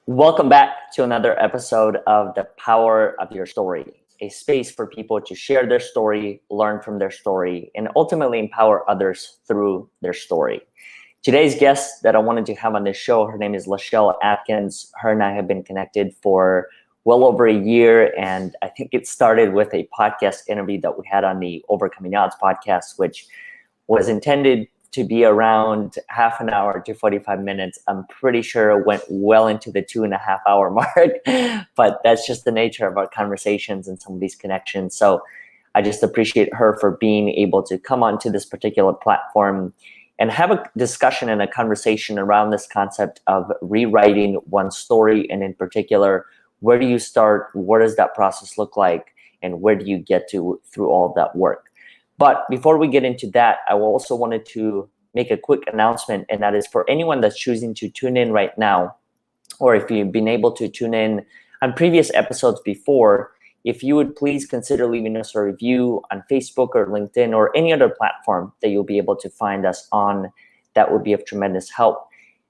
Welcome back to another episode of The Power of Your Story, a space for people to share their story, learn from their story, and ultimately empower others through their story. Today's guest that I wanted to have on this show, her name is Lachelle Adkins. Her and I have been connected for well over a year, and I think it started with a podcast interview that we had on the Overcoming Odds podcast, which was intended to be around half an hour to 45 minutes. I'm pretty sure it went well into the 2.5 hour mark, but that's just the nature of our conversations and some of these connections. So I just appreciate her for being able to come onto this particular platform and have a discussion and a conversation around this concept of rewriting one's story. And in particular, where do you start? What does that process look like? And where do you get to through all of that work? But before we get into that, I also wanted to make a quick announcement, and that is for anyone that's choosing to tune in right now, or if you've been able to tune in on previous episodes before, if you would please consider leaving us a review on Facebook or LinkedIn or any other platform that you'll be able to find us on, that would be of tremendous help.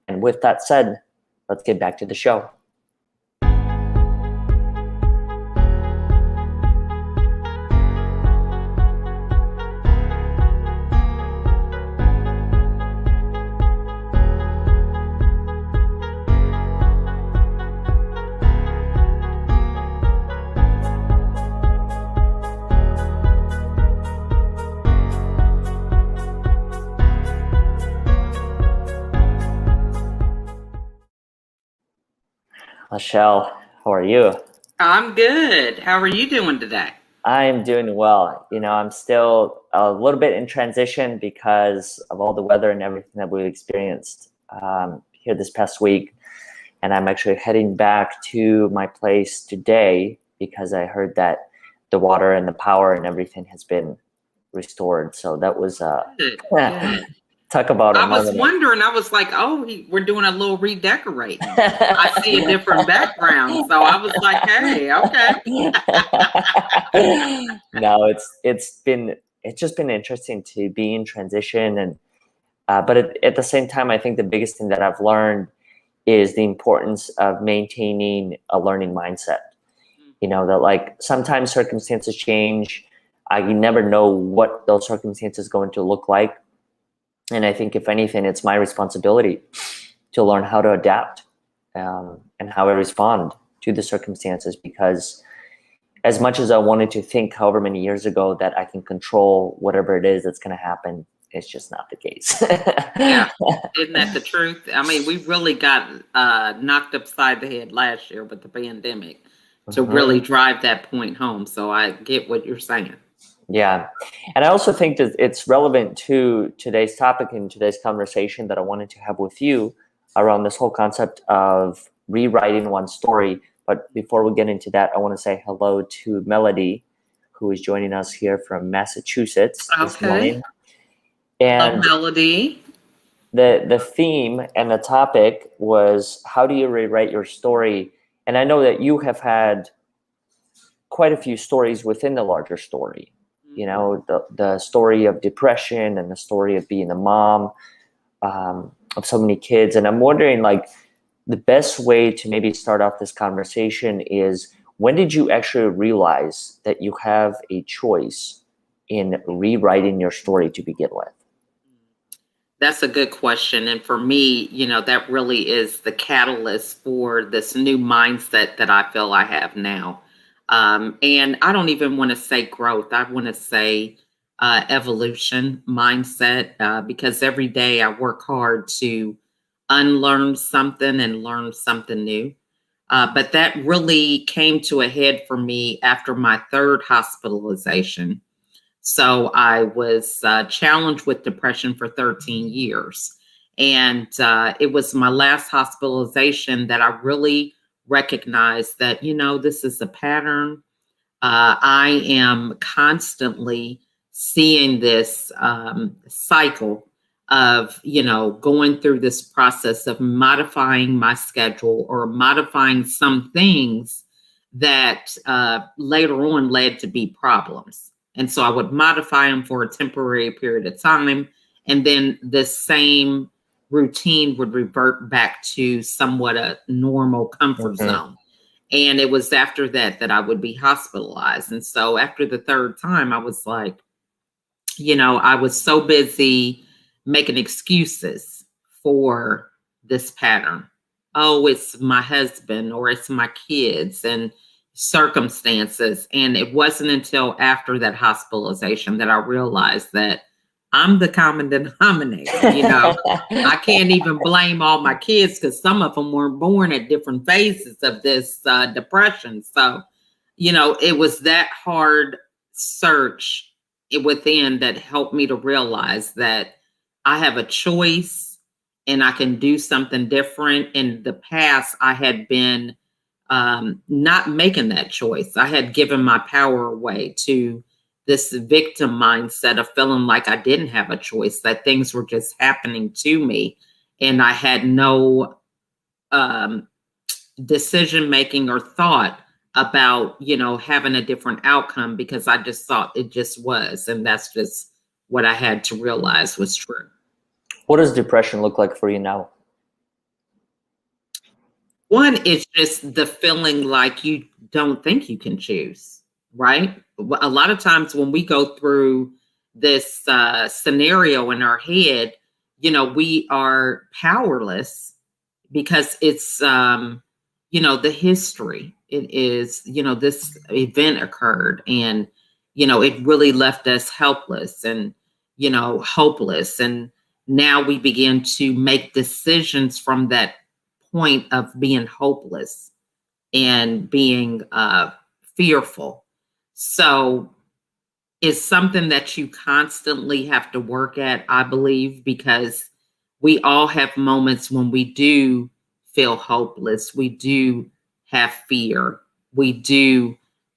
And with that said, let's get back to the show. Lachelle, how are you? I'm good. How are you doing today? I'm doing well. I'm still a little bit in transition because of all the weather and everything that we've experienced here this past week. And I'm actually heading back to my place today because I heard that the water and the power and everything has been restored. So that was Good. talk about I was wondering, I was like, we're doing a little redecorating. I see a different background. So I was like, hey, okay. No, it's just been interesting to be in transition, and but at the same time, I think the biggest thing that I've learned is the importance of maintaining a learning mindset. That like sometimes circumstances change. You never know what those circumstances are going to look like. And I think if anything, it's my responsibility to learn how to adapt and how I respond to the circumstances, because as much as I wanted to think however many years ago that I can control whatever it is that's going to happen, it's just not the case. Yeah, isn't that the truth? I mean, we really got knocked upside the head last year with the pandemic to really drive that point home. So I get what you're saying. Yeah. And I also think that it's relevant to today's topic and today's conversation that I wanted to have with you around this whole concept of rewriting one story. But before we get into that, I want to say hello to Melody, who is joining us here from Massachusetts this morning. And Melody. The theme and the topic was, how do you rewrite your story? And I know that you have had quite a few stories within the larger story. The story of depression and the story of being a mom of so many kids. And I'm wondering, like, the best way to maybe start off this conversation is, when did you actually realize that you have a choice in rewriting your story to begin with? That's a good question. And for me, that really is the catalyst for this new mindset that I feel I have now. And I don't even want to say growth. I want to say evolution mindset, because every day I work hard to unlearn something and learn something new. But that really came to a head for me after my third hospitalization. So I was challenged with depression for 13 years. And it was my last hospitalization that I really recognize that, this is a pattern. I am constantly seeing this cycle of, going through this process of modifying my schedule or modifying some things that later on led to be problems. And so I would modify them for a temporary period of time. And then the same routine would revert back to somewhat a normal comfort zone. And it was after that that I would be hospitalized. And so after the third time, I was like, I was so busy making excuses for this pattern. Oh, it's my husband or it's my kids and circumstances. And it wasn't until after that hospitalization that I realized that I'm the common denominator. I can't even blame all my kids because some of them weren't born at different phases of this depression. So, it was that hard search within that helped me to realize that I have a choice and I can do something different. In the past, I had been not making that choice. I had given my power away to this victim mindset of feeling like I didn't have a choice, that things were just happening to me. And I had no decision making or thought about, having a different outcome because I just thought it just was. And that's just what I had to realize was true. What does depression look like for you now? One is just the feeling like you don't think you can choose, right? A lot of times when we go through this scenario in our head, we are powerless because it's, the history. It is, this event occurred and, it really left us helpless and, hopeless. And now we begin to make decisions from that point of being hopeless and being fearful. So it's something that you constantly have to work at, I believe, because we all have moments when we do feel hopeless. We do have fear. We do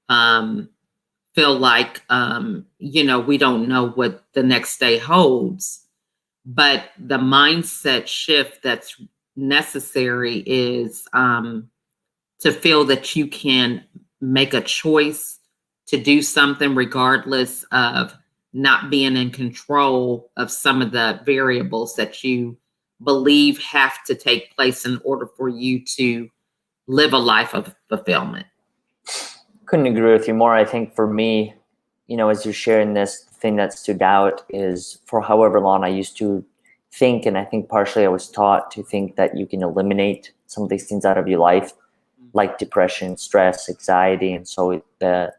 feel like, we don't know what the next day holds. But the mindset shift that's necessary is to feel that you can make a choice to do something regardless of not being in control of some of the variables that you believe have to take place in order for you to live a life of fulfillment. Couldn't agree with you more. I think for me, as you're sharing this, thing that stood out is for however long I used to think, and I think partially I was taught to think that you can eliminate some of these things out of your life, like depression, stress, anxiety. And so the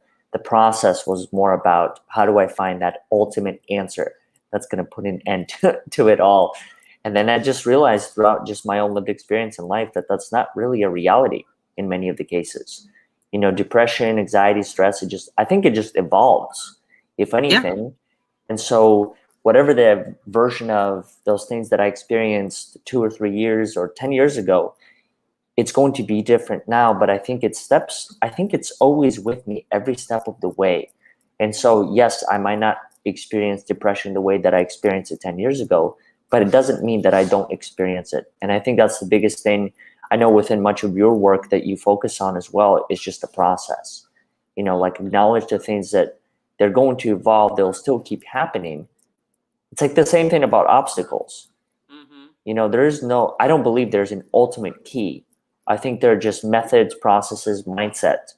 process was more about how do I find that ultimate answer that's going to put an end to it all. And then I just realized throughout just my own lived experience in life that that's not really a reality in many of the cases. Depression, anxiety, stress, I think it just evolves, if anything. Yeah. And so whatever the version of those things that I experienced 2 or 3 years or 10 years ago, it's going to be different now, but I think it's always with me every step of the way. And so, yes, I might not experience depression the way that I experienced it 10 years ago, but it doesn't mean that I don't experience it. And I think that's the biggest thing I know within much of your work that you focus on as well, is just the process. Like acknowledge the things that they're going to evolve, they'll still keep happening. It's like the same thing about obstacles. Mm-hmm. I don't believe there's an ultimate key. I think there are just methods, processes, mindset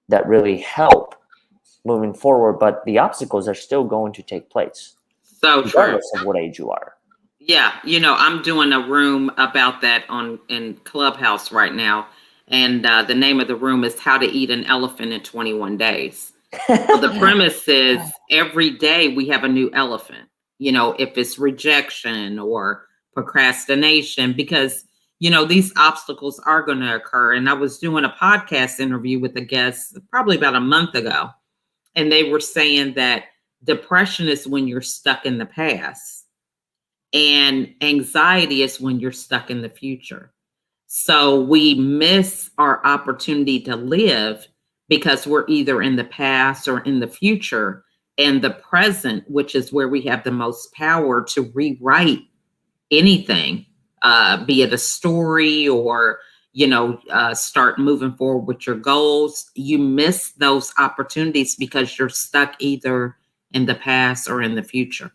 that really help moving forward, but the obstacles are still going to take place. So regardless of what age you are. Yeah, I'm doing a room about that in Clubhouse right now. And the name of the room is How to Eat an Elephant in 21 Days. So the premise is every day we have a new elephant, if it's rejection or procrastination, because, these obstacles are going to occur. And I was doing a podcast interview with a guest probably about a month ago, and they were saying that depression is when you're stuck in the past and anxiety is when you're stuck in the future. So we miss our opportunity to live because we're either in the past or in the future, and the present, which is where we have the most power to rewrite anything, be it a story or, start moving forward with your goals. You miss those opportunities because you're stuck either in the past or in the future.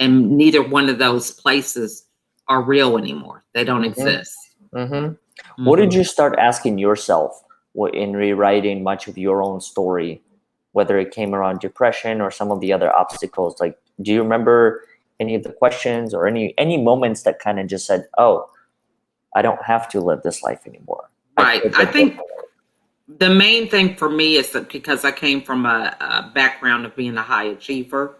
And neither one of those places are real anymore. They don't Mm-hmm. exist. Mm-hmm. What did you start asking yourself in rewriting much of your own story, whether it came around depression or some of the other obstacles? Like, do you remember any of the questions or any moments that kind of just said, oh, I don't have to live this life anymore? Right. I think the main thing for me is that because I came from a background of being a high achiever,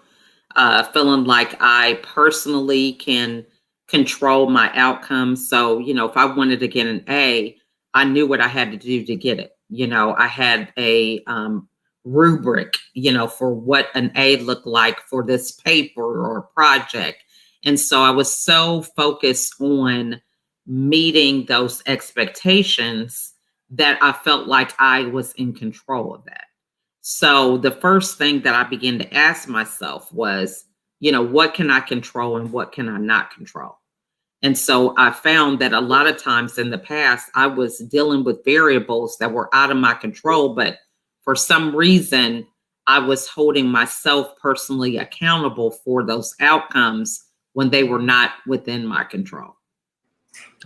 feeling like I personally can control my outcomes. So, if I wanted to get an A, I knew what I had to do to get it. I had a rubric, for what an A looked like for this paper or project. And so I was so focused on meeting those expectations that I felt like I was in control of that. So the first thing that I began to ask myself was, what can I control and what can I not control? And so I found that a lot of times in the past, I was dealing with variables that were out of my control, but for some reason, I was holding myself personally accountable for those outcomes when they were not within my control.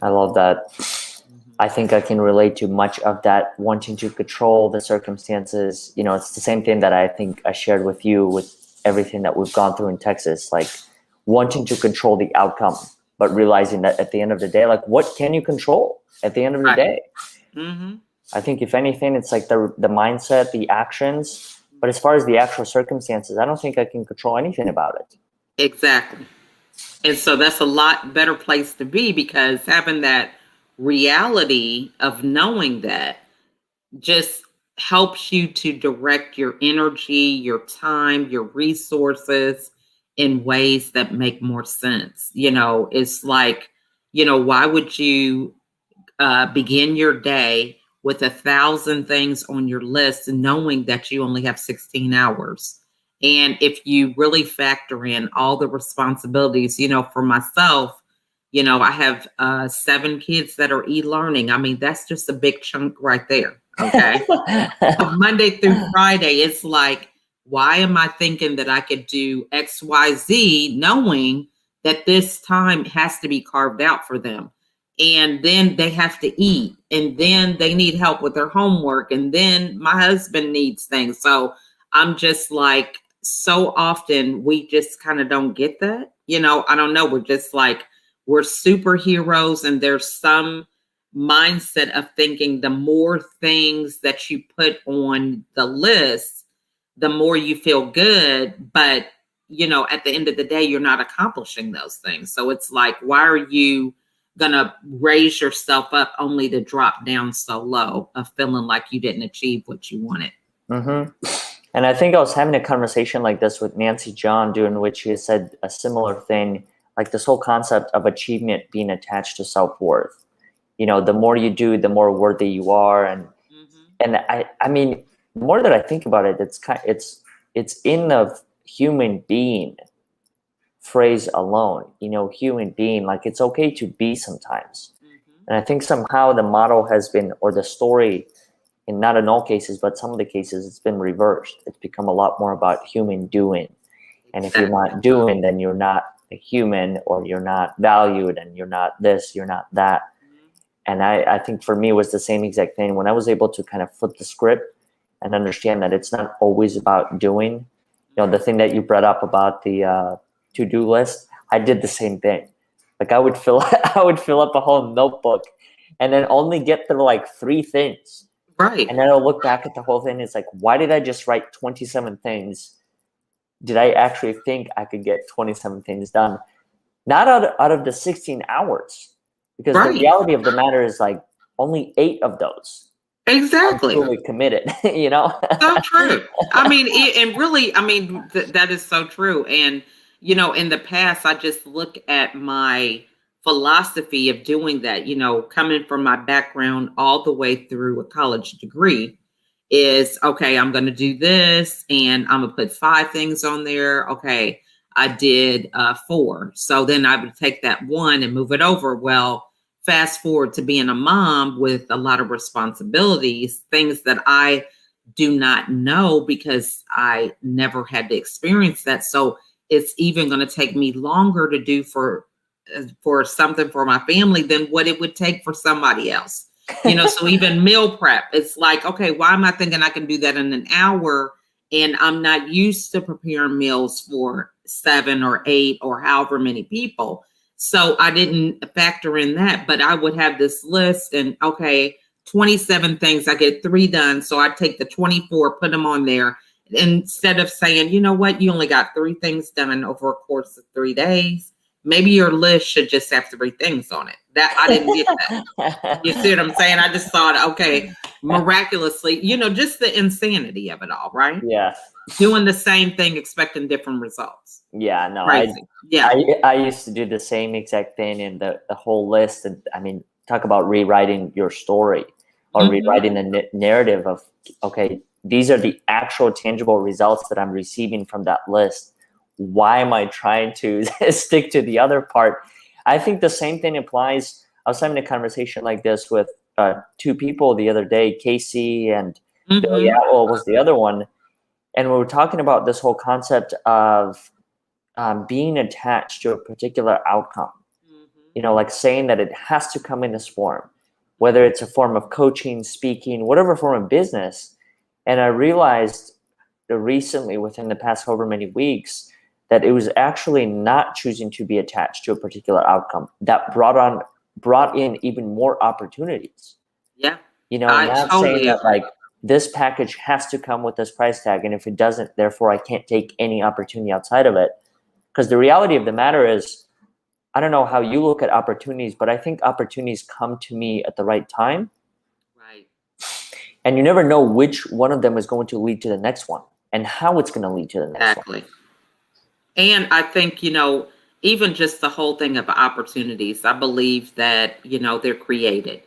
I love that. I think I can relate to much of that, wanting to control the circumstances. It's the same thing that I think I shared with you with everything that we've gone through in Texas, like wanting to control the outcome, but realizing that at the end of the day, like, what can you control at the end of the day? Mm-hmm. I think if anything, it's like the mindset, the actions, but as far as the actual circumstances, I don't think I can control anything about it. Exactly. And so that's a lot better place to be, because having that reality of knowing that just helps you to direct your energy, your time, your resources in ways that make more sense. It's like, why would you begin your day with 1,000 things on your list, knowing that you only have 16 hours? And if you really factor in all the responsibilities, for myself, I have 7 kids that are e-learning. I mean, that's just a big chunk right there. Okay. Monday through Friday, it's like, why am I thinking that I could do X, Y, Z, knowing that this time has to be carved out for them? And then they have to eat, and then they need help with their homework, and then my husband needs things. So I'm just like, so often we just kind of don't get that. I don't know. We're just like, we're superheroes, and there's some mindset of thinking the more things that you put on the list, the more you feel good. But, at the end of the day, you're not accomplishing those things. So it's like, why are you going to raise yourself up only to drop down so low of feeling like you didn't achieve what you wanted? Mm-hmm. And I think I was having a conversation like this with Nancy John, during which she said a similar thing, like this whole concept of achievement being attached to self-worth. The more you do, the more worthy you are. And I mean, the more that I think about it, it's in the human being phrase alone, human being, like, it's okay to be sometimes. And I think somehow the model has been, or the story, and not in all cases, but some of the cases, it's been reversed. It's become a lot more about human doing. And if you're not doing, then you're not a human, or you're not valued, and you're not this, you're not that. And I think for me, it was the same exact thing. When I was able to kind of flip the script and understand that it's not always about doing, the thing that you brought up about the to-do list, I did the same thing. Like, I would fill up a whole notebook and then only get through like 3 things. Right. And then I'll look back at the whole thing. It's like, why did I just write 27 things? Did I actually think I could get 27 things done? Not out of the 16 hours. Because the reality of the matter is, like, only 8 of those. Exactly. I'm fully committed, So true. I mean, that is so true. And, in the past, I just look at my philosophy of doing that, coming from my background all the way through a college degree is, okay, I'm going to do this, and I'm going to put 5 things on there. Okay, I did 4. So then I would take that 1 and move it over. Well, fast forward to being a mom with a lot of responsibilities, things that I do not know because I never had to experience that. So it's even going to take me longer to do for for something for my family than what it would take for somebody else. So even meal prep, it's like, okay, why am I thinking I can do that in an hour? And I'm not used to preparing meals for 7 or 8 or however many people. So I didn't factor in that, but I would have this list and okay, 27 things, I get 3 done. So I take the 24, put them on there. Instead of saying, you know what, you only got 3 things done over a course of 3 days. Maybe your list should just have 3 things on it. That I didn't get that. You see what I'm saying? I just thought, okay, miraculously, just the insanity of it all, right? Yeah. Doing the same thing, expecting different results. Yeah, no, Crazy. I used to do the same exact thing in the whole list. And I mean, talk about rewriting your story or rewriting the narrative of, okay, these are the actual tangible results that I'm receiving from that list. Why am I trying to stick to the other part? I think the same thing applies. I was having a conversation like this with 2 people the other day, Casey and Billy Atwell was the other one. And we were talking about this whole concept of being attached to a particular outcome, like saying that it has to come in this form, whether it's a form of coaching, speaking, whatever form of business. And I realized recently, within the past however many weeks, that it was actually not choosing to be attached to a particular outcome that brought in even more opportunities. Yeah. Not saying that like this package has to come with this price tag, and if it doesn't, therefore I can't take any opportunity outside of it. Because the reality of the matter is, I don't know how you look at opportunities, but I think opportunities come to me at the right time. Right. And you never know which one of them is going to lead to the next one and how it's going to lead to the next one. And I think, even just the whole thing of opportunities, I believe that, they're created.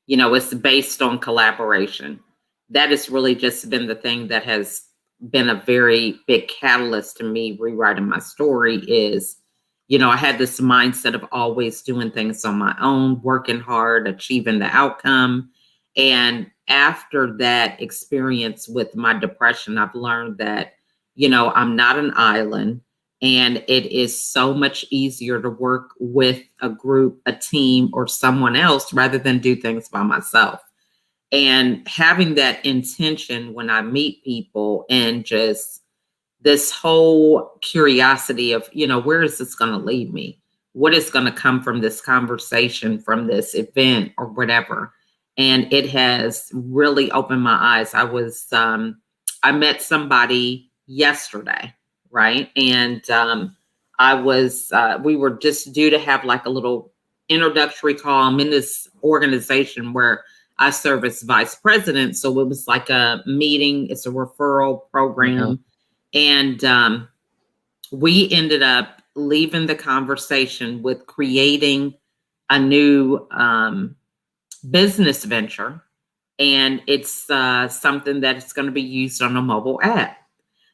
It's based on collaboration. That has really just been the thing that has been a very big catalyst to me rewriting my story is, I had this mindset of always doing things on my own, working hard, achieving the outcome. And after that experience with my depression, I've learned that, I'm not an island. And it is so much easier to work with a group, a team, or someone else rather than do things by myself. And having that intention when I meet people and just this whole curiosity of, where is this going to lead me? What is going to come from this conversation, from this event or whatever? And it has really opened my eyes. I met somebody yesterday, right? And we were just due to have like a little introductory call. I'm in this organization where I serve as vice president. So it was like a meeting. It's a referral program. And we ended up leaving the conversation with creating a new business venture. And it's something that's going to be used on a mobile app.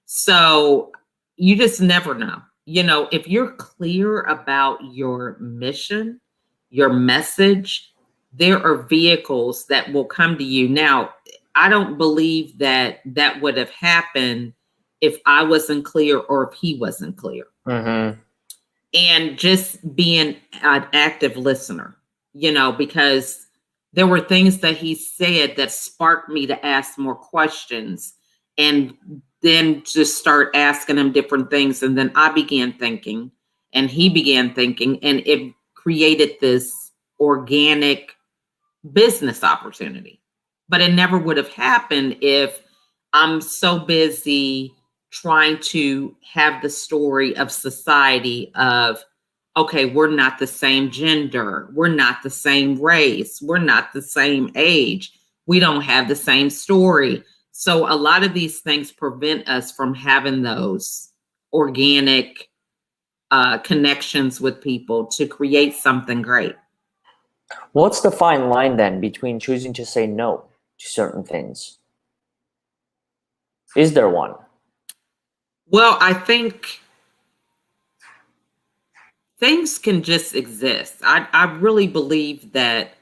So you just never know. If you're clear about your mission, your message, there are vehicles that will come to you. Now, I don't believe that would have happened if I wasn't clear or if he wasn't clear. And just being an active listener, because there were things that he said that sparked me to ask more questions and then just start asking him different things. And then I began thinking and he began thinking, and it created this organic business opportunity. But it never would have happened if I'm so busy trying to have the story of society of, okay, we're not the same gender, we're not the same race, we're not the same age, we don't have the same story. So a lot of these things prevent us from having those organic connections with people to create something great. What's the fine line then between choosing to say no to certain things? Is there one? Well, I think things can just exist. I really believe that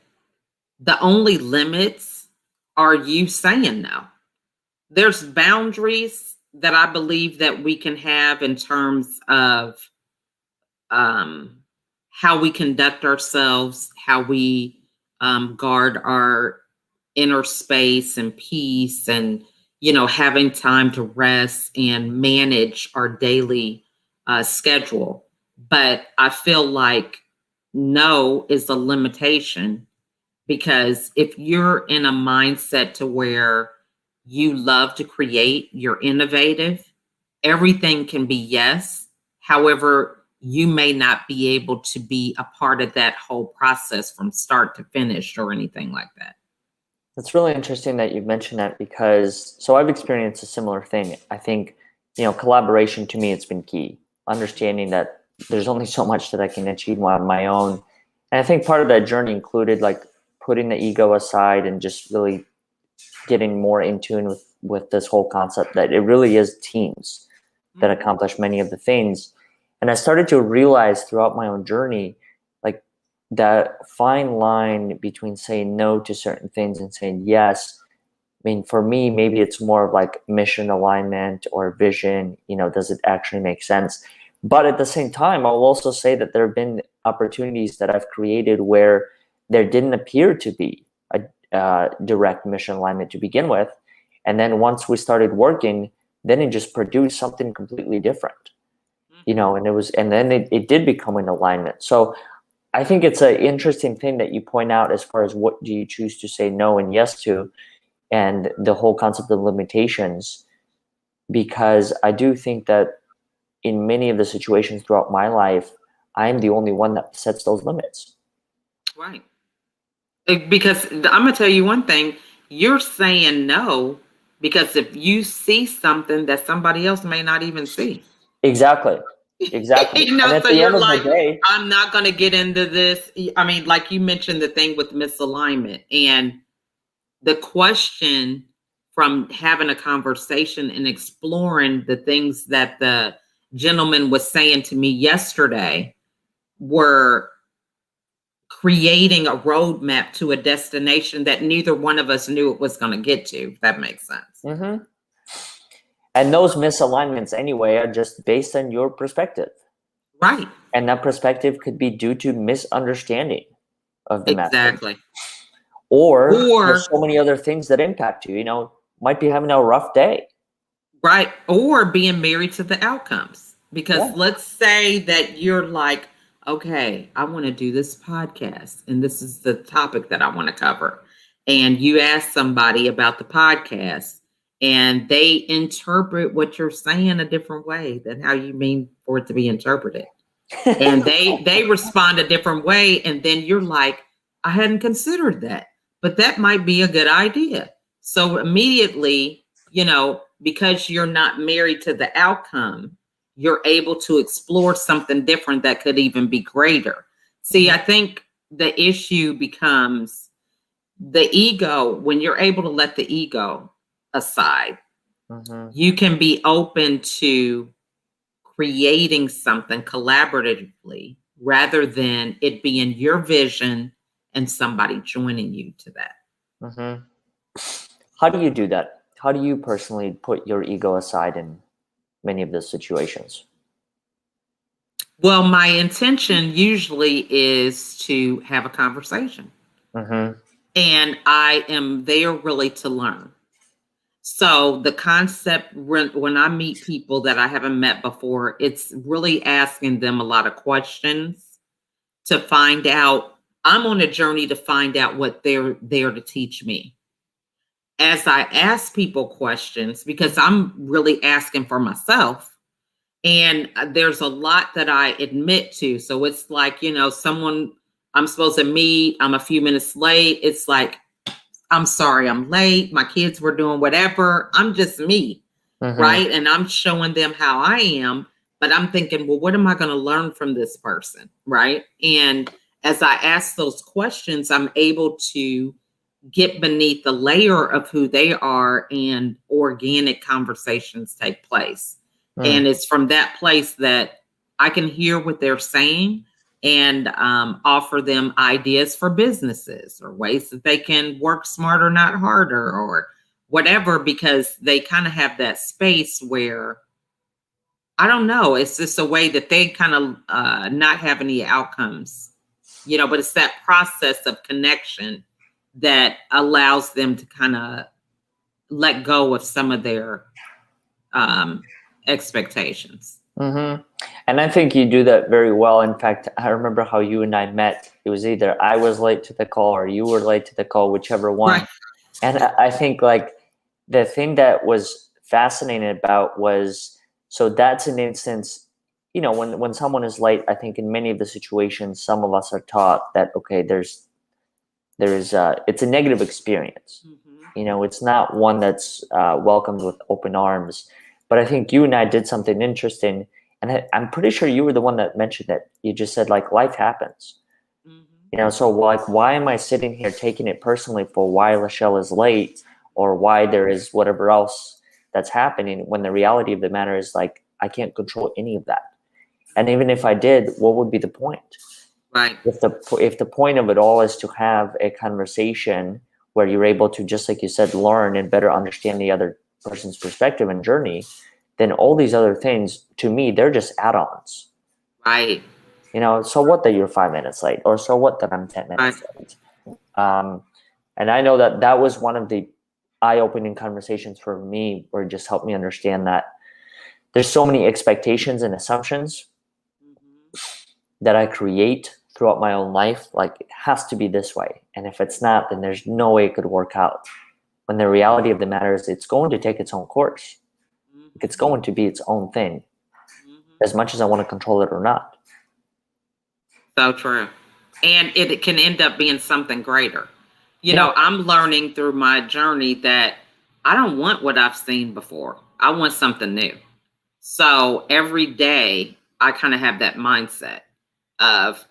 the only limits are you saying no. There's boundaries that I believe that we can have in terms of how we conduct ourselves, how we guard our inner space and peace, and having time to rest and manage our daily schedule. But I feel like no is a limitation, because if you're in a mindset to where you love to create, you're innovative, everything can be yes. However, you may not be able to be a part of that whole process from start to finish or anything like that. It's really interesting that you've mentioned that, because so I've experienced a similar thing. I think, collaboration to me, it's been key. Understanding that there's only so much that I can achieve on my own. And I think part of that journey included like putting the ego aside and just really getting more in tune with this whole concept that it really is teams that accomplish many of the things. And I started to realize throughout my own journey, like that fine line between saying no to certain things and saying yes. I mean, for me, maybe it's more of like mission alignment or vision, does it actually make sense? But at the same time, I'll also say that there have been opportunities that I've created where there didn't appear to be a direct mission alignment to begin with. And then once we started working, then it just produced something completely different, and then it did become an alignment. So I think it's an interesting thing that you point out as far as what do you choose to say no and yes to, and the whole concept of limitations, because I do think that in many of the situations throughout my life, I'm the only one that sets those limits. Right. Because I'm going to tell you one thing, you're saying no because if you see something that somebody else may not even see. Exactly. And at so the you're end of like, the day, I'm not going to get into this. I mean, like you mentioned the thing with misalignment, and the question from having a conversation and exploring the things that the gentleman was saying to me yesterday were creating a roadmap to a destination that neither one of us knew it was going to get to, if that makes sense. Mm-hmm. And those misalignments anyway are just based on your perspective. Right. And that perspective could be due to misunderstanding of the message. Exactly. Or there's so many other things that impact you, might be having a rough day. Right. Or being married to the outcomes. Because let's say that you're like, okay, I want to do this podcast and this is the topic that I want to cover. And you ask somebody about the podcast and they interpret what you're saying a different way than how you mean for it to be interpreted. And they respond a different way. And then you're like, I hadn't considered that, but that might be a good idea. So immediately, because you're not married to the outcome, you're able to explore something different that could even be greater. See, I think the issue becomes the ego. When you're able to let the ego aside, you can be open to creating something collaboratively rather than it being your vision and somebody joining you to that. How do you do that? How do you personally put your ego aside in many of those situations? Well, my intention usually is to have a conversation. And I am there really to learn. So the concept, when I meet people that I haven't met before, it's really asking them a lot of questions to find out. I'm on a journey to find out what they're there to teach me. As I ask people questions, because I'm really asking for myself, and there's a lot that I admit to. So it's like, someone I'm supposed to meet, I'm a few minutes late. It's like, I'm sorry, I'm late. My kids were doing whatever. I'm just me, right? And I'm showing them how I am, but I'm thinking, well, what am I going to learn from this person, right? And as I ask those questions, I'm able to get beneath the layer of who they are, and organic conversations take place. And it's from that place that I can hear what they're saying and offer them ideas for businesses or ways that they can work smarter, not harder, or whatever, because they kind of have that space where I don't know. It's just a way that they kind of not have any outcomes, but it's that process of connection that allows them to kind of let go of some of their expectations. Mm-hmm. And I think you do that very well. In fact, I remember how you and I met. It was either I was late to the call or you were late to the call, whichever one. Right. And I think like the thing that was fascinating about was, so that's an instance, when someone is late, I think in many of the situations, some of us are taught that, okay, it's a negative experience. Mm-hmm. It's not one that's welcomed with open arms. But I think you and I did something interesting. And I'm pretty sure you were the one that mentioned it. You just said, like, life happens. Mm-hmm. So like, why am I sitting here taking it personally for why Lachelle is late or why there is whatever else that's happening, when the reality of the matter is, like, I can't control any of that. And even if I did, what would be the point? Right. If the point of it all is to have a conversation where you're able to, just like you said, learn and better understand the other person's perspective and journey, then all these other things, to me, they're just add-ons. Right. So what that you're 5 minutes late, or so what that I'm 10 minutes late. And I know that was one of the eye-opening conversations for me, where it just helped me understand that there's so many expectations and assumptions that I create throughout my own life. Like, it has to be this way. And if it's not, then there's no way it could work out. When the reality of the matter is, it's going to take its own course. It's going to be its own thing, as much as I want to control it or not. So true. And it can end up being something greater. Yeah. I'm learning through my journey that I don't want what I've seen before. I want something new. So every day I kind of have that mindset of,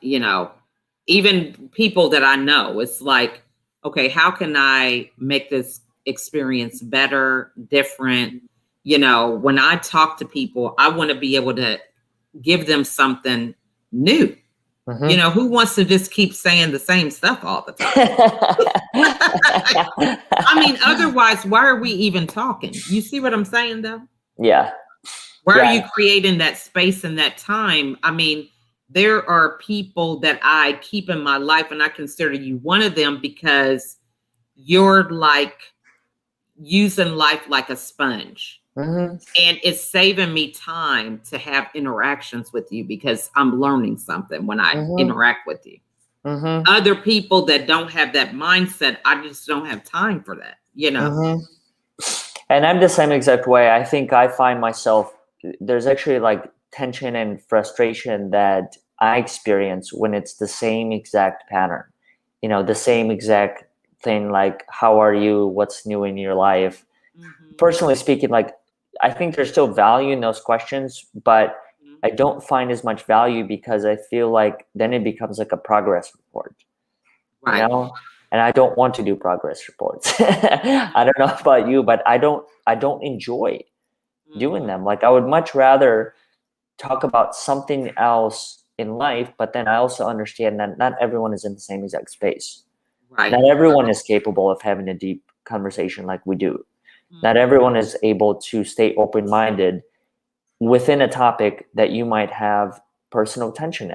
even people that I know, it's like, okay, how can I make this experience better, different? When I talk to people, I want to be able to give them something new. Mm-hmm. Who wants to just keep saying the same stuff all the time? I mean, otherwise, why are we even talking? You see what I'm saying, though? Yeah. Why Yeah. are you creating that space and that time? I mean, there are people that I keep in my life, and I consider you one of them, because you're like using life like a sponge. Mm-hmm. And it's saving me time to have interactions with you, because I'm learning something when I interact with you. Mm-hmm. Other people that don't have that mindset, I just don't have time for that, Mm-hmm. And I'm the same exact way. I think I find myself, there's actually like tension and frustration that I experience when it's the same exact pattern, the same exact thing, like, how are you? What's new in your life? Personally speaking, like, I think there's still value in those questions, but I don't find as much value, because I feel like then it becomes like a progress report, Right. And I don't want to do progress reports. I don't know about you, but I don't enjoy doing them. Like, I would much rather talk about something else in life, but then I also understand that not everyone is in the same exact space. Right. Not everyone is capable of having a deep conversation like we do. Not everyone is able to stay open-minded within a topic that you might have personal tension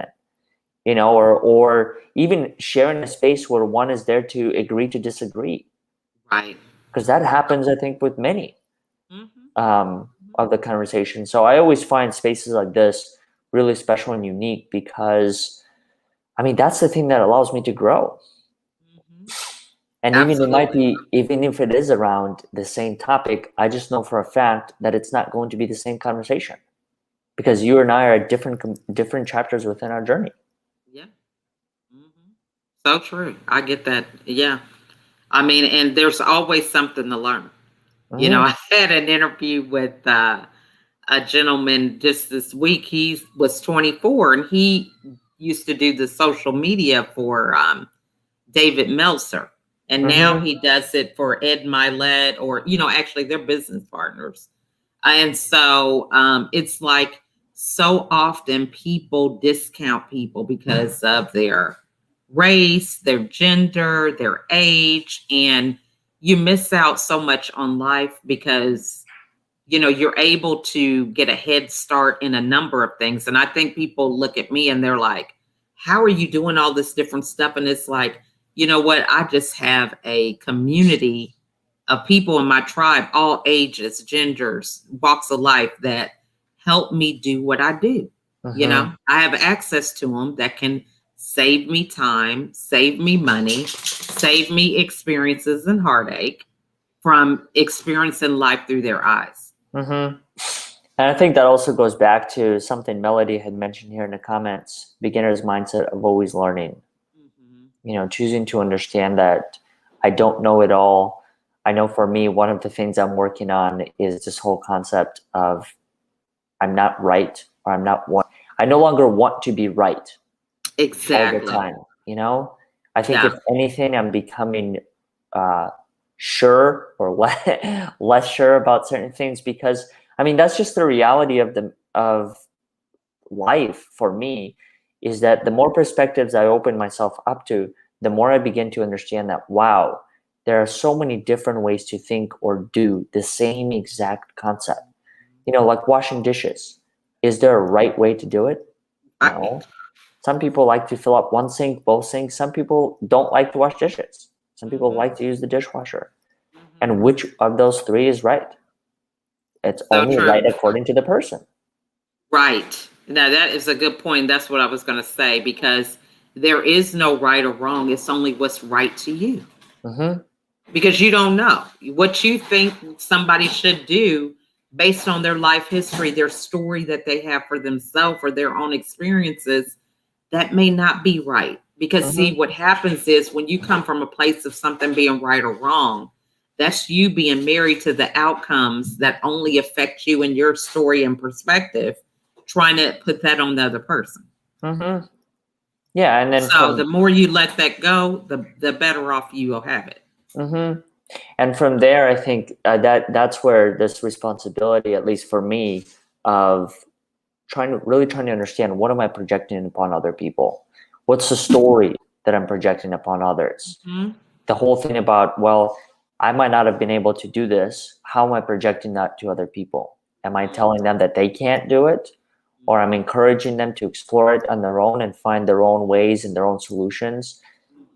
in, or even sharing a space where one is there to agree to disagree. Right. Because that happens, I think, with many Mm-hmm. of the conversation. So I always find spaces like this really special and unique, because, I mean, that's the thing that allows me to grow. And Absolutely. even if it is around the same topic, I just know for a fact that it's not going to be the same conversation, because you and I are at different chapters within our journey. Yeah. So true. I get that. Yeah. I mean, and there's always something to learn. I had an interview with a gentleman just this week. He was 24, and he used to do the social media for David Meltzer. And now he does it for Ed Milet, or, actually they're business partners. And so it's like, so often people discount people because of their race, their gender, their age, and you miss out so much on life because you're able to get a head start in a number of things. And I think people look at me and they're like, how are you doing all this different stuff? And it's like, you know what? I just have a community of people in my tribe, all ages, genders, walks of life, that help me do what I do. Mm-hmm. I have access to them that can save me time, save me money, save me experiences and heartache from experiencing life through their eyes. Mm-hmm. And I think that also goes back to something Melody had mentioned here in the comments, beginner's mindset of always learning. Mm-hmm. Choosing to understand that I don't know it all. I know for me, one of the things I'm working on is this whole concept of I'm not right, or I no longer want to be right Exactly. all the time. I think Yeah. if anything, I'm becoming sure or less sure about certain things, because that's just the reality of life for me, is that the more perspectives I open myself up to, the more I begin to understand that, wow, there are so many different ways to think or do the same exact concept. Like washing dishes. Is there a right way to do it? No. Some people like to fill up one sink, both sinks. Some people don't like to wash dishes. Some people like to use the dishwasher. And which of those three is right? It's So only true. right according to the person. Right. Now, that is a good point. That's what I was going to say, because there is no right or wrong. It's only what's right to you. Mm-hmm. Because you don't know what you think somebody should do based on their life history, their story that they have for themselves or their own experiences. That may not be right. Because see, what happens is when you come from a place of something being right or wrong, that's you being married to the outcomes that only affect you and your story and perspective, trying to put that on the other person. Mm-hmm. Yeah, and then so the more you let that go, the better off you will have it. Mm-hmm. And from there, I think that's where this responsibility, at least for me, of trying to understand, what am I projecting upon other people? What's the story that I'm projecting upon others? Mm-hmm. The whole thing about, well, I might not have been able to do this. How am I projecting that to other people? Am I telling them that they can't do it? Or I'm encouraging them to explore it on their own and find their own ways and their own solutions?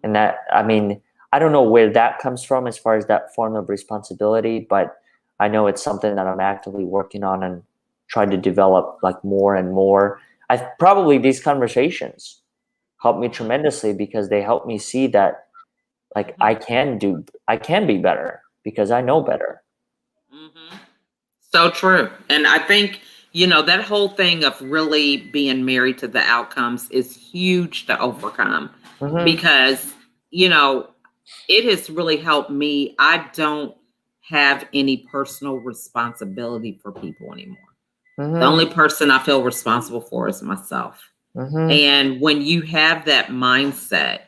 And that, I don't know where that comes from as far as that form of responsibility, but I know it's something that I'm actively working on and trying to develop like more and more. These conversations help me tremendously, because they help me see that like I can be better because I know better. Mm-hmm. So true. And I think, that whole thing of really being married to the outcomes is huge to overcome, because, it has really helped me. I don't have any personal responsibility for people anymore. The only person I feel responsible for is myself. And when you have that mindset,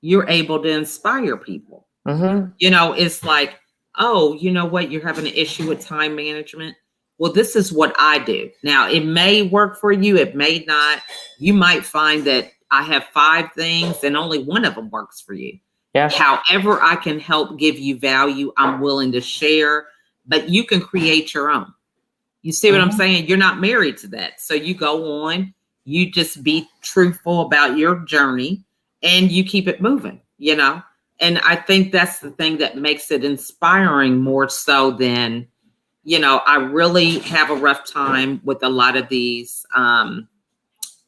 you're able to inspire people. It's like, oh, you know what? You're having an issue with time management. Well, this is what I do. Now, it may work for you. It may not. You might find that I have 5 things and only one of them works for you. Yeah. However, I can help give you value, I'm willing to share, but you can create your own. You see what I'm saying? You're not married to that. So you go on, you just be truthful about your journey and you keep it moving, And I think that's the thing that makes it inspiring more so than, I really have a rough time with a lot of these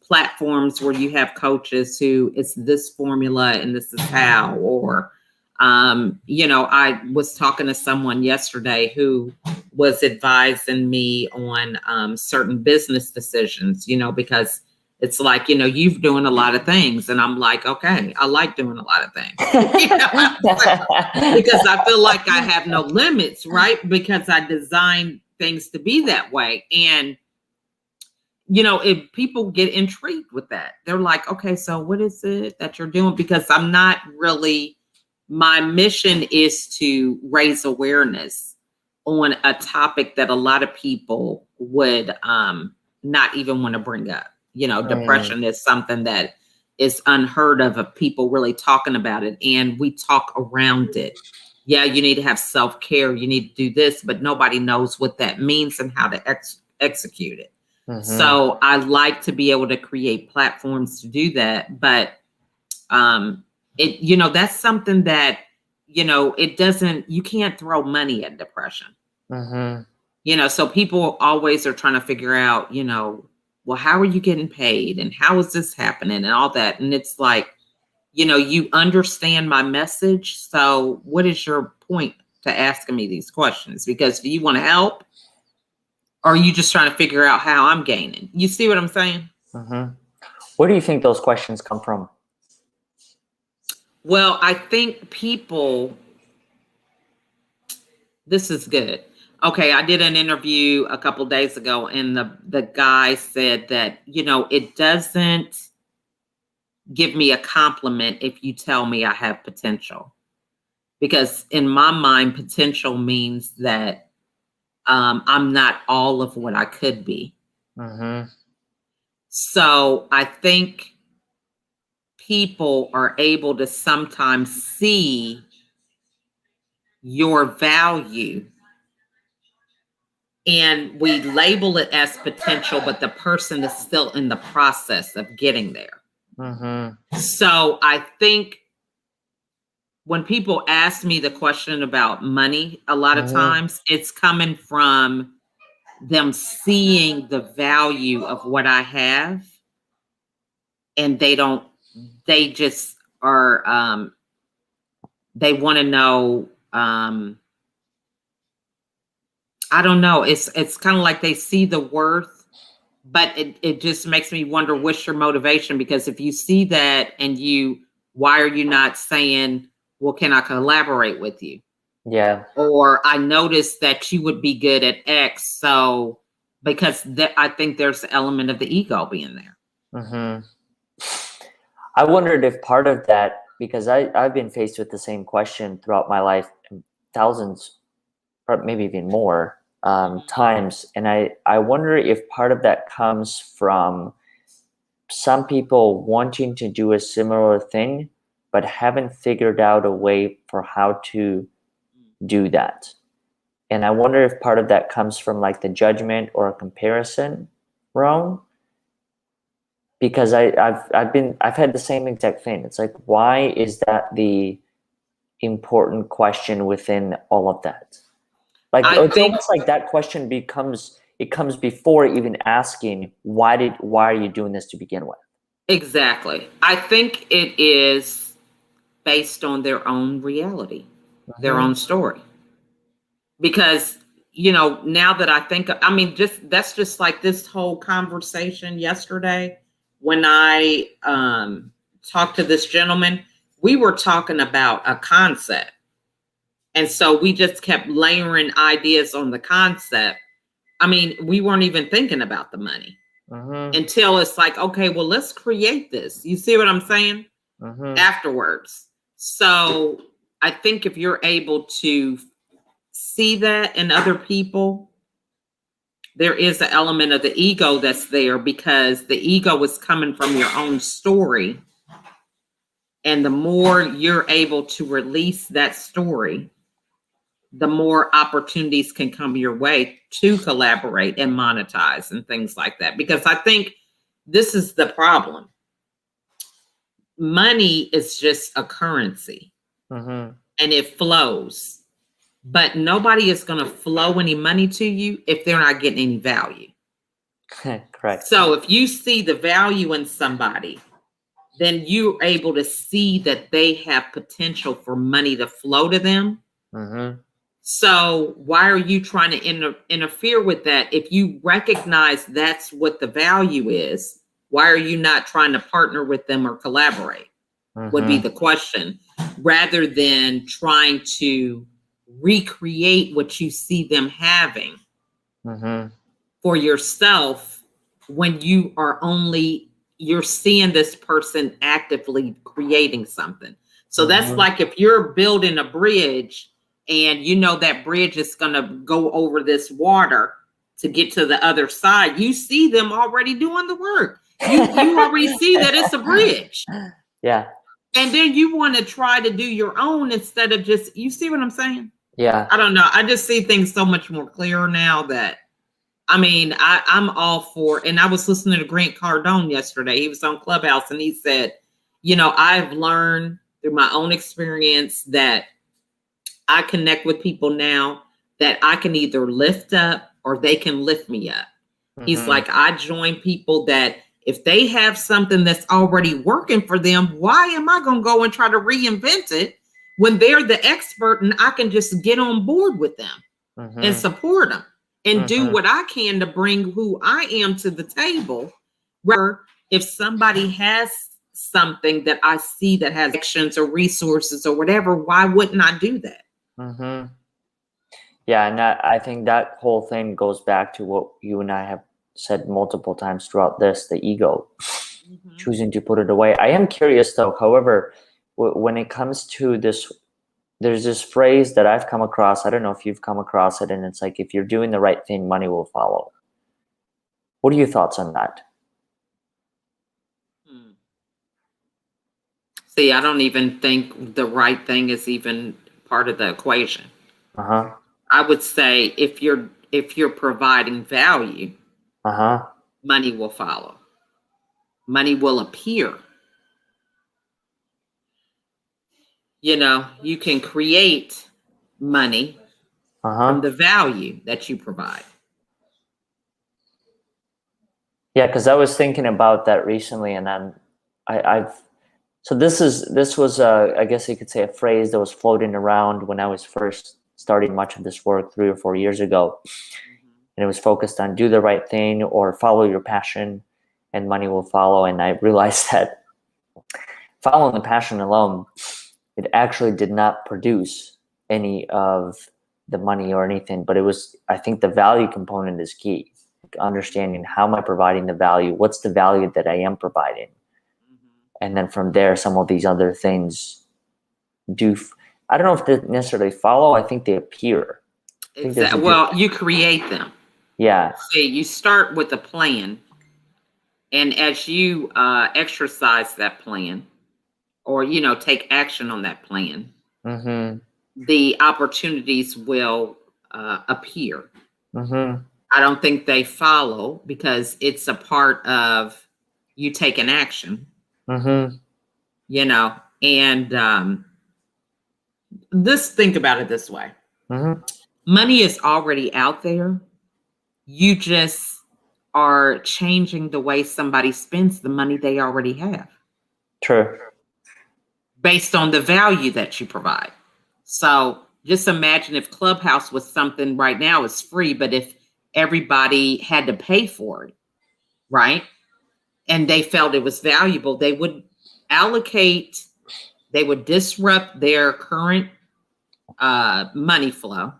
platforms where you have coaches who it's this formula and this is how, or, I was talking to someone yesterday who was advising me on certain business decisions, because it's like, you've doing a lot of things. And I'm like, okay, I like doing a lot of things. Because I feel like I have no limits, right? Because I designed things to be that way. And, if people get intrigued with that, they're like, okay, so what is it that you're doing? Because I'm not really, my mission is to raise awareness on a topic that a lot of people would not even want to bring up. Depression is something that is unheard of people really talking about it. And we talk around it. Yeah, you need to have self-care. You need to do this, but nobody knows what that means and how to execute it. So I like to be able to create platforms to do that. But that's something that, you can't throw money at depression. So people always are trying to figure out, well, how are you getting paid and how is this happening and all that? And it's like, you understand my message. So what is your point to asking me these questions? Because do you want to help? Or are you just trying to figure out how I'm gaining? You see what I'm saying? Where do you think those questions come from? Well, I think people, this is good. Okay, I did an interview a couple days ago, and the guy said that, it doesn't give me a compliment if you tell me I have potential. Because in my mind, potential means that I'm not all of what I could be. So I think people are able to sometimes see your value, and we label it as potential, but the person is still in the process of getting there. So I think when people ask me the question about money, a lot of times it's coming from them seeing the value of what I have, and they just are, they want to know, I don't know. It's kind of like they see the worth, but it just makes me wonder, what's your motivation? Because if you see that and why are you not saying, well, can I collaborate with you? Yeah. Or I noticed that you would be good at X. So, because I think there's an element of the ego being there. I wondered if part of that, because I've been faced with the same question throughout my life, thousands, or maybe even more times. And I wonder if part of that comes from some people wanting to do a similar thing, but haven't figured out a way for how to do that. And I wonder if part of that comes from like the judgment or a comparison realm. Because I've had the same exact thing. It's like, why is that the important question within all of that? Like, it's almost like that question comes before even asking why are you doing this to begin with? Exactly. I think it is based on their own reality, their own story. Because, now that I think, that's just like this whole conversation yesterday when I talked to this gentleman. We were talking about a concept. And so we just kept layering ideas on the concept. We weren't even thinking about the money until it's like, okay, well, let's create this. You see what I'm saying? Afterwards. So I think if you're able to see that in other people, there is an element of the ego that's there, because the ego is coming from your own story. And the more you're able to release that story, the more opportunities can come your way to collaborate and monetize and things like that. Because I think this is the problem. Money is just a currency and it flows. But nobody is going to flow any money to you if they're not getting any value. Correct. So if you see the value in somebody, then you're able to see that they have potential for money to flow to them. So why are you trying to interfere with that? If you recognize that's what the value is, why are you not trying to partner with them or collaborate? Would be the question, rather than trying to recreate what you see them having for yourself, when you're seeing this person actively creating something. So that's like if you're building a bridge and that bridge is going to go over this water to get to the other side, you see them already doing the work. You already see that it's a bridge. Yeah. And then you want to try to do your own instead of just, you see what I'm saying? Yeah. I don't know. I just see things so much more clearer now that, I mean, I'm all for, and I was listening to Grant Cardone yesterday. He was on Clubhouse and he said, you know, I've learned through my own experience that I connect with people now that I can either lift up or they can lift me up. He's like, I join people that if they have something that's already working for them, why am I going to go and try to reinvent it when they're the expert and I can just get on board with them and support them and do what I can to bring who I am to the table. Where if somebody has something that I see that has actions or resources or whatever, why wouldn't I do that? Yeah, and I think that whole thing goes back to what you and I have said multiple times throughout this, the ego, choosing to put it away. I am curious though, however, when it comes to this, there's this phrase that I've come across. I don't know if you've come across it, and it's like, if you're doing the right thing, money will follow. What are your thoughts on that? See, I don't even think the right thing is even part of the equation. I would say if you're providing value, money will follow. Money will appear. You know, you can create money from the value that you provide. Yeah, because I was thinking about that recently, and then so this was I guess you could say a phrase that was floating around when I was first starting much of this work 3 or 4 years ago, and it was focused on do the right thing or follow your passion, and money will follow. And I realized that following the passion alone, it actually did not produce any of the money or anything, but it was, I think the value component is key. Understanding how am I providing the value, what's the value that I am providing, and then from there some of these other things do, I don't know if they necessarily follow, I think they appear. Exactly. Well, you create them. Yeah. See, you start with a plan, and as you exercise that plan, or you know, take action on that plan, the opportunities will appear. I don't think they follow because it's a part of you taking action. You know, and think about it this way. Money is already out there. You just are changing the way somebody spends the money they already have. True. Based on the value that you provide. So just imagine if Clubhouse was something right now is free, but if everybody had to pay for it, right? And they felt it was valuable, they would allocate, they would disrupt their current money flow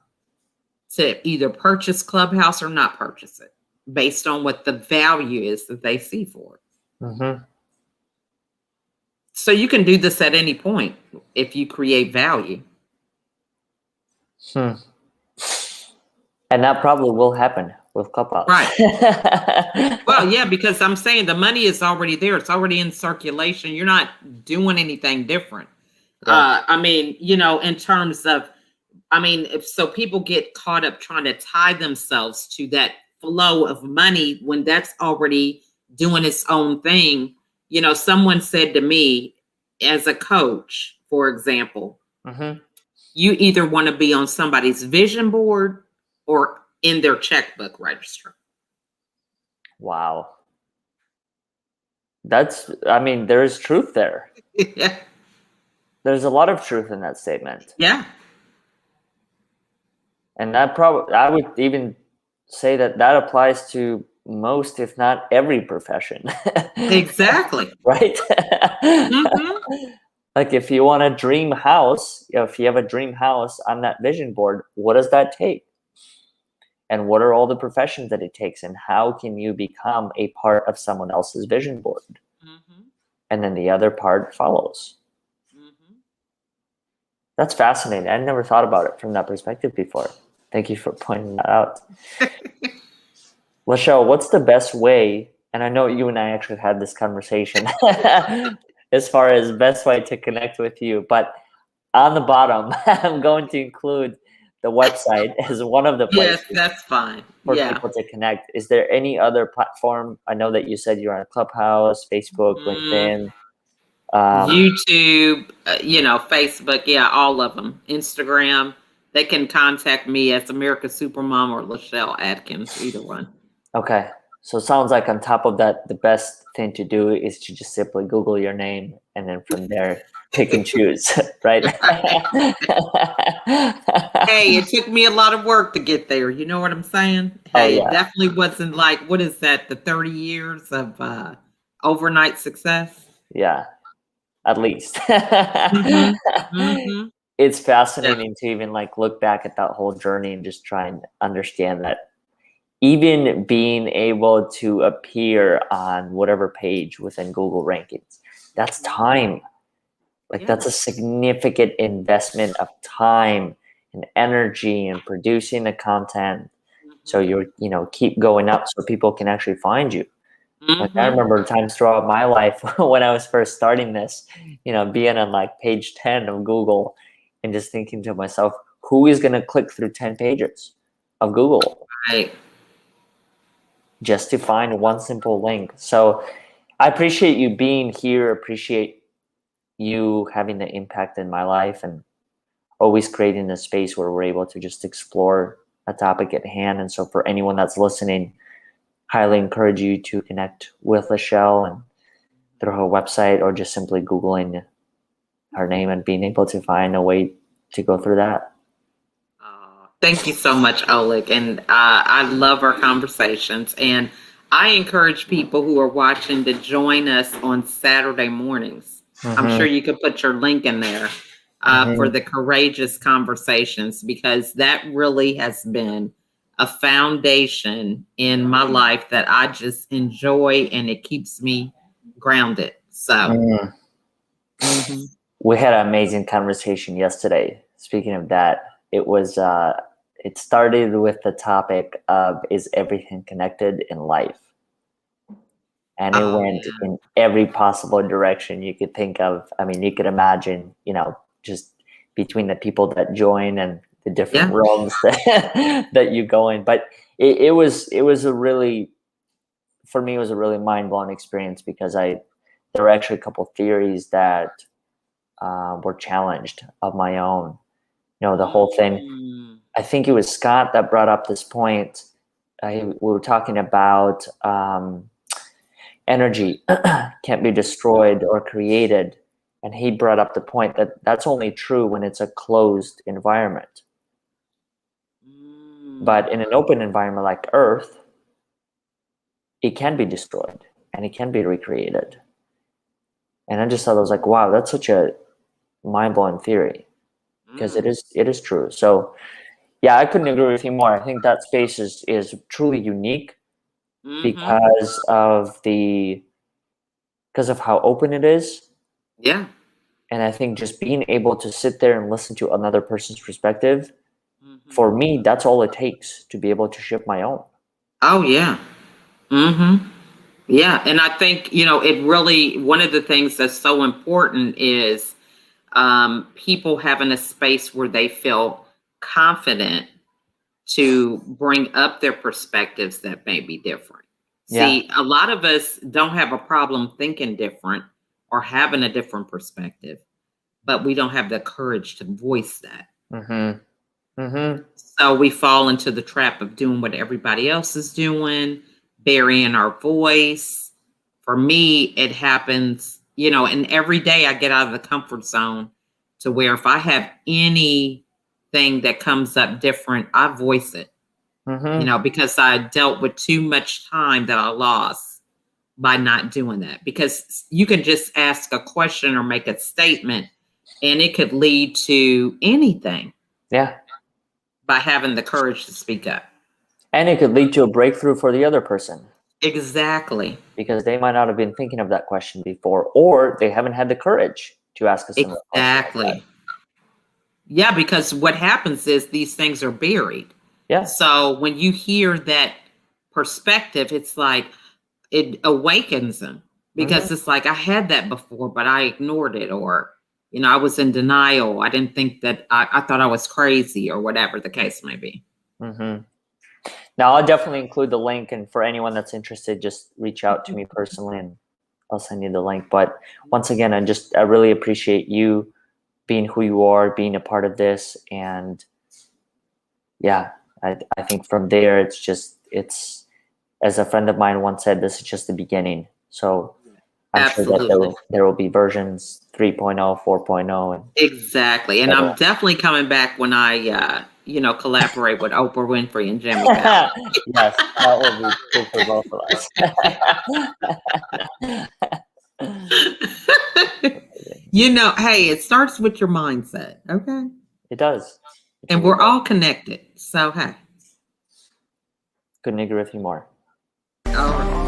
to either purchase Clubhouse or not purchase it based on what the value is that they see for it. So you can do this at any point if you create value. And that probably will happen with Clubhouse. Right. Well, yeah, because I'm saying the money is already there. It's already in circulation. You're not doing anything different. Yeah. I mean, you know, in terms of, I mean, so people get caught up trying to tie themselves to that flow of money when that's already doing its own thing. You know, someone said to me, as a coach, for example, you either want to be on somebody's vision board or in their checkbook register. Wow. That's, I mean, there is truth there. Yeah. There's a lot of truth in that statement. Yeah. And that probably, I would even say that that applies to most, if not every profession. Exactly. Right? Like if you want a dream house, you know, if you have a dream house on that vision board, what does that take? And what are all the professions that it takes? And how can you become a part of someone else's vision board? And then the other part follows. That's fascinating. I never thought about it from that perspective before. Thank you for pointing that out. Lachelle, what's the best way? And I know you and I actually had this conversation. as far as best way to connect with you. But on the bottom, I'm going to include the website as one of the Yes, places that's fine. for Yeah. people to connect. Is there any other platform? I know that you said you're on Clubhouse, Facebook, Mm, LinkedIn. Um, YouTube, Facebook, yeah, all of them. Instagram, they can contact me as America's Supermom or Lachelle Adkins, either one. okay. So it sounds like on top of that, the best thing to do is to just simply Google your name and then from there pick and choose, right? Hey, it took me a lot of work to get there. You know what I'm saying? Oh Hey, it yeah, definitely wasn't like, what is that, the 30 years of overnight success? yeah, at least. Mm-hmm. Mm-hmm. It's Yeah. fascinating to even like look back at that whole journey and just try and understand that even being able to appear on whatever page within Google rankings, that's time. Like Yeah. that's a significant investment of time and energy and producing the content. So Mm-hmm. you're, keep going up so people can actually find you. Like I Mm-hmm. remember times throughout my life when I was first starting this, being on like page 10 of Google and just thinking to myself, who is going to click through 10 pages of Google Right. just to find one simple link? So I appreciate you being here, appreciate you having the impact in my life and always creating a space where we're able to just explore a topic at hand. And so for anyone that's listening, highly encourage you to connect with Lachelle and through her website or just simply Googling her name and being able to find a way to go through that. Thank you so much, Oleg. And I love our conversations. And I encourage people who are watching to join us on Saturday mornings. I'm Mm-hmm, sure you could put your link in there for mm-hmm, the courageous conversations, because that really has been a foundation in my life that I just enjoy, and it keeps me grounded. So, mm. mhm. We had an amazing conversation yesterday. Speaking of that, it started with the topic of is everything connected in life? And it Oh, went yeah. in every possible direction you could think of. I mean, you could imagine, just between the people that join and the different Yeah. rooms that that you go in. But it was a really, for me, it was a really mind blowing experience because there were actually a couple of theories that were challenged of my own. The whole thing. Mm. I think it was Scott that brought up this point. We were talking about energy can't be destroyed or created, and he brought up the point that that's only true when it's a closed environment. Mm. But in an open environment like Earth, it can be destroyed and it can be recreated. And I just thought I was like, wow, that's such a mind-blowing theory because it Mm. is true. So yeah, I couldn't agree with you more. I think that space is truly unique Mhm. because of how open it is. Yeah. And I think just being able to sit there and listen to another person's perspective, Mhm. for me, that's all it takes to be able to shift my own. Oh, yeah. Mhm. Yeah, and I think, it really, one of the things that's so important is people having a space where they feel confident to bring up their perspectives that may be different. Yeah. See, a lot of us don't have a problem thinking different or having a different perspective, but we don't have the courage to voice that. Mm-hmm. Mm-hmm. So we fall into the trap of doing what everybody else is doing, burying our voice. For me, it happens, and every day I get out of the comfort zone to where if I have anything that comes up different, I voice it, Mm-hmm. because I dealt with too much time that I lost by not doing that. Because you can just ask a question or make a statement, and it could lead to anything Yeah. by having the courage to speak up. And it could lead to a breakthrough for the other person Exactly. because they might not have been thinking of that question before, or they haven't had the courage to ask a similar question like that. Exactly. Yeah, because what happens is these things are buried. Yeah. So when you hear that perspective, it's like it awakens them. because it's like I had that before, but I ignored it, or, you know, I was in denial. I didn't think that I thought I was crazy or whatever the case may be. Now, I'll definitely include the link, and for anyone that's interested, just reach out to me personally and I'll send you the link. But once again, I really appreciate you being who you are, being a part of this. And yeah, I think from there, it's as a friend of mine once said, this is just the beginning. So I'm sure that there will be versions 3.0, 4.0. And exactly. And I'm definitely coming back when I, you know, collaborate with Oprah Winfrey and Jimmy Fallon. Yes, that will be good for both of us. You know, hey, it starts with your mindset, okay? It does. And we're all connected. So, hey. Couldn't agree with you more. All right.